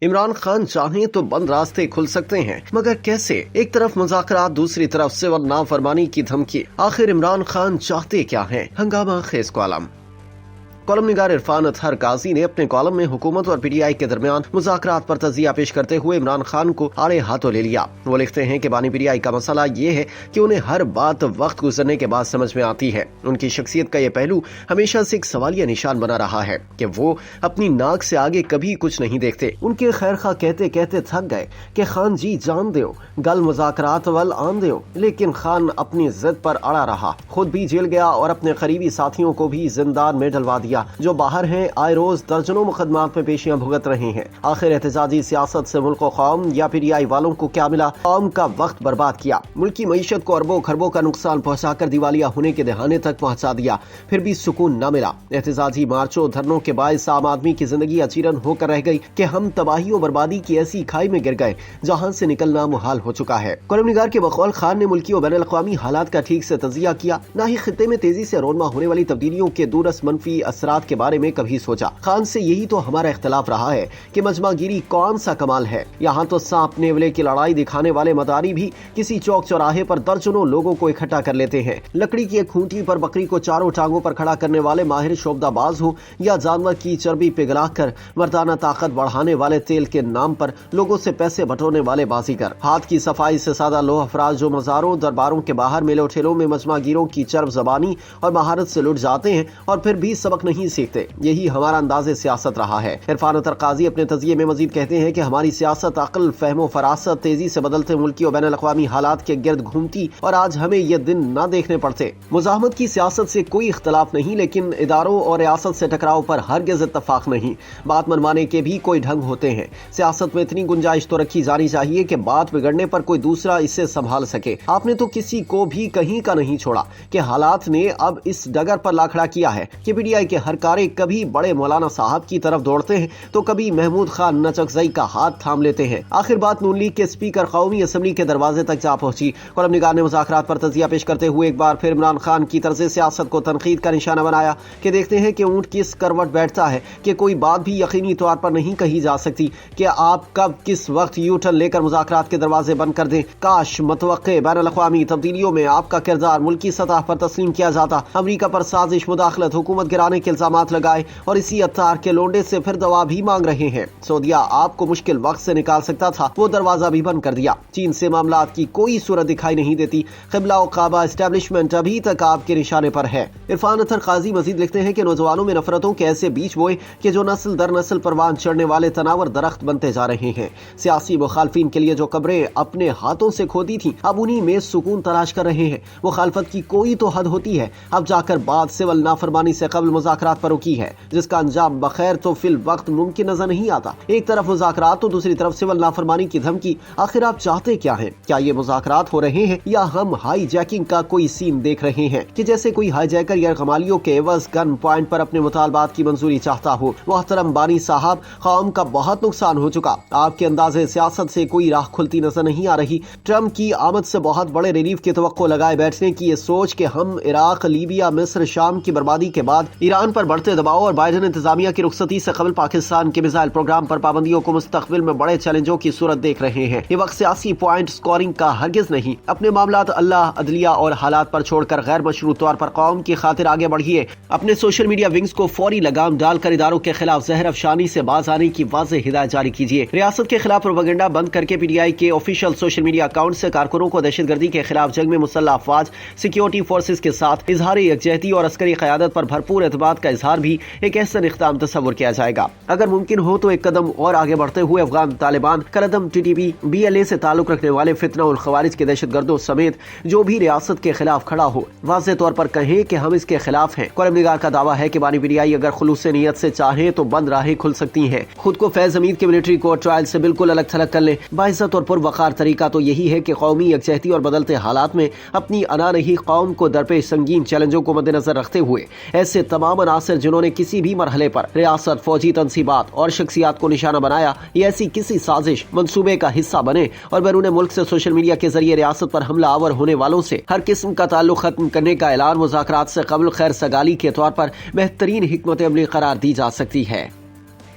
عمران خان چاہیں تو بند راستے کھل سکتے ہیں، مگر کیسے؟ ایک طرف مذاکرات، دوسری طرف سول نافرمانی کی دھمکی۔ آخر عمران خان چاہتے کیا ہیں؟ ہنگامہ خیز کالم۔ کالم نگار عرفان اطہر قاضی نے اپنے کالم میں حکومت اور پی ٹی آئی کے درمیان مذاکرات پر تجزیہ پیش کرتے ہوئے عمران خان کو آڑے ہاتھوں لے لیا۔ وہ لکھتے ہیں کہ بانی پی ٹی آئی کا مسئلہ یہ ہے کہ انہیں ہر بات وقت گزرنے کے بعد سمجھ میں آتی ہے۔ ان کی شخصیت کا یہ پہلو ہمیشہ سے ایک سوالیہ نشان بنا رہا ہے کہ وہ اپنی ناک سے آگے کبھی کچھ نہیں دیکھتے۔ ان کے خیر خواہ کہتے کہتے تھک گئے کہ خان جی جان دیو گل مذاکرات ول آن دیو، لیکن خان اپنی ضد پر اڑا رہا، خود بھی جیل گیا اور اپنے قریبی ساتھیوں کو بھی زندان میں ڈلوا دیا۔ جو باہر ہیں آئے روز درجنوں مقدمات میں پیشیاں بھگت رہے ہیں۔ آخر احتجاجی سیاست سے ملک و قوم یا پی ٹی آئی والوں کو کیا ملا؟ قوم کا وقت برباد کیا، ملکی معیشت کو اربوں خربوں کا نقصان پہنچا کر دیوالیہ ہونے کے دہانے تک پہنچا دیا، پھر بھی سکون نہ ملا۔ احتجاجی مارچوں دھرنوں کے باعث عام آدمی کی زندگی اچیرن ہو کر رہ گئی کہ ہم تباہی و بربادی کی ایسی کھائی میں گر گئے جہاں سے نکلنا محال ہو چکا ہے۔ کالم نگار کے بقول خان نے ملکی و بین الاقوامی حالات کا ٹھیک سے تجزیہ کیا، نہ ہی خطے میں تیزی سے رونما ہونے والی تبدیلیوں کے دورس منفی اثرات کے بارے میں کبھی سوچا۔ خان سے یہی تو ہمارا اختلاف رہا ہے کہ مجمع گیری کون سا کمال ہے؟ یہاں تو سانپ نیولے کی لڑائی دکھانے والے مداری بھی کسی چوک چوراہے پر درجنوں لوگوں کو اکٹھا کر لیتے ہیں۔ لکڑی کی ایک کھونٹی پر بکری کو چاروں ٹانگوں پر کھڑا کرنے والے ماہر شعبدہ باز ہوں یا جانور کی چربی پگھلا کر مردانہ طاقت بڑھانے والے تیل کے نام پر لوگوں سے پیسے بٹورنے والے بازیگر، ہاتھ کی صفائی سے سادہ لوہ افراد جو مزاروں درباروں کے باہر میلوں ٹھیلوں میں مجمع گیروں کی چرب زبانی اور مہارت سے لٹ جاتے ہیں اور پھر بھی سبق نہیں سیکھتے، یہی ہمارا انداز سیاست رہا ہے۔ عرفان اطہر قاضی اپنے تجزیے میں مزید کہتے ہیں کہ ہماری سیاست عقل، فہم و فراست، تیزی سے بدلتے ملکی و بین الاقوامی حالات کے گرد گھومتی اور آج ہمیں یہ دن نہ دیکھنے پڑتے۔ مزاحمت کی سیاست سے کوئی اختلاف نہیں، لیکن اداروں اور ریاست سے ٹکراؤ پر ہرگز اتفاق نہیں۔ بات منوانے کے بھی کوئی ڈھنگ ہوتے ہیں۔ سیاست میں اتنی گنجائش تو رکھی جانی چاہیے کہ بات بگڑنے پر کوئی دوسرا اسے سنبھال سکے۔ آپ نے تو کسی کو بھی کہیں کا نہیں چھوڑا کہ حالات نے اب اس ڈگر پر لا کھڑا کیا ہے کہ پی ٹی آئی کے ہر کارے کبھی بڑے مولانا صاحب کی طرف دوڑتے ہیں تو کبھی محمود خان نچکزئی کا ہاتھ تھام لیتے ہیں۔ آخر بات نون لیگ کے اسپیکر قومی اسمبلی کے دروازے تک جا پہنچی۔ کالم نگار نے مذاکرات پر تجزیہ پیش کرتے ہوئے ایک بار پھر عمران خان کی طرز سیاست کو تنقید کا نشانہ بنایا کہ دیکھتے ہیں کہ اونٹ کس کروٹ بیٹھتا ہے کہ کوئی بات بھی یقینی طور پر نہیں کہی جا سکتی کہ آپ کب کس وقت یو ٹرن لے کر مذاکرات کے دروازے بند کر دیں۔ کاش متوقع بین الاقوامی تبدیلیوں میں آپ کا کردار ملکی سطح پر تسلیم کیا جاتا۔ امریکہ پر سازش، مداخلت، حکومت گرانے کے الزامات لگائے اور اسی عطار کے لونڈے سے پھر دوا بھی مانگ رہے ہیں۔ سعودیہ آپ کو مشکل وقت سے نکال سکتا تھا، وہ دروازہ بھی بند کر دیا۔ چین سے معاملات کی کوئی صورت دکھائی نہیں دیتی۔ قبلہ و کعبہ اسٹیبلشمنٹ ابھی تک آپ کے نشانے پر ہے۔ عرفان اطہر قاضی مزید لکھتے ہیں کہ نوجوانوں میں نفرتوں کے ایسے بیج بوئے کہ جو نسل در نسل پروان چڑھنے والے تناور درخت بنتے جا رہے ہیں۔ سیاسی مخالفین کے لیے جو قبریں اپنے ہاتھوں سے کھودی تھیں اب انہی میں سکون تلاش کر رہے ہیں۔ مخالفت کی کوئی تو حد ہوتی ہے۔ اب جا کر بات سول نافرمانی سے قبل مذاکرات پر رکی ہے، جس کا انجام بخیر تو فی الوقت ممکن نظر نہیں آتا۔ ایک طرف مذاکرات تو دوسری طرف سول نافرمانی کی دھمکی۔ آخر آپ چاہتے کیا ہیں؟ کیا یہ مذاکرات ہو رہے ہیں یا ہم ہائی جیکنگ کا کوئی سین دیکھ رہے ہیں کہ جیسے کوئی ہائی جیکر یا غمالیوں کے عوض گن پوائنٹ پر اپنے مطالبات کی منظوری چاہتا ہو؟ محترم بانی صاحب، قوم کا بہت نقصان ہو چکا۔ آپ کے انداز سیاست سے کوئی راہ کھلتی نظر نہیں آ رہی۔ ٹرمپ کی آمد سے بہت بڑے ریلیف کی توقع لگائے بیٹھنے کی یہ سوچ کہ ہم عراق، لیبیا، مصر، شام کی بربادی کے بعد ایران پر بڑھتے دباؤ اور بائیڈن انتظامیہ کی رخصتی سے قبل پاکستان کے میزائل پروگرام پر پابندیوں کو مستقبل میں بڑے چیلنجوں کی صورت دیکھ رہے ہیں۔ یہ وقت سیاسی پوائنٹ سکورنگ کا ہرگز نہیں۔ اپنے معاملات اللہ، عدلیہ اور حالات پر چھوڑ کر غیر مشروع طور پر قوم کی خاطر آگے بڑھیے۔ اپنے سوشل میڈیا ونگز کو فوری لگام ڈال کر اداروں کے خلاف زہر افشانی سے باز آنے کی واضح ہدایت جاری کیجیے۔ ریاست کے خلاف پروپیگنڈا بند کر کے پی ٹی آئی کے آفیشیل سوشل میڈیا اکاؤنٹ سے کارکنوں کو دہشت گردی کے خلاف جنگ میں مسلح افواج، سیکیورٹی فورسز کے ساتھ اظہار یکجہتی اور عسکری قیادت پر بھرپور اعتماد کا اظہار بھی ایک احسن اقدام تصور کیا جائے گا۔ اگر ممکن ہو تو ایک قدم اور آگے بڑھتے ہوئے افغان طالبان، کردم T T P, B L A سے تعلق رکھنے والے فتنہ الخوارج کے دہشت گردوں سمیت جو بھی ریاست کے خلاف کھڑا ہو واضح طور پر کہیں کہ ہم اس کے خلاف ہیں۔ کالم نگار کا دعویٰ ہے کہ بانی پی ٹی آئی اگر خلوص نیت سے چاہیں تو بند راہیں کھل سکتی ہیں۔ خود کو فیض حمید کے ملٹری کورٹ ٹرائل سے بالکل الگ تھلگ کر لیں۔ باعزت اور پروقار طریقہ تو یہی ہے کہ قومی یکجہتی اور بدلتے حالات میں اپنی انا نہیں قوم کو درپیش سنگین چیلنجوں کو مد نظر رکھتے ہوئے ایسے تمام عناصر جنہوں نے کسی بھی مرحلے پر ریاست، فوجی تنصیبات اور شخصیات کو نشانہ بنایا یا ایسی کسی سازش منصوبے کا حصہ بنے اور بیرون ملک سے سوشل میڈیا کے ذریعے ریاست پر حملہ آور ہونے والوں سے ہر قسم کا تعلق ختم کرنے کا اعلان مذاکرات سے قبل خیر سگالی کے طور پر بہترین حکمت عملی قرار دی جا سکتی ہے۔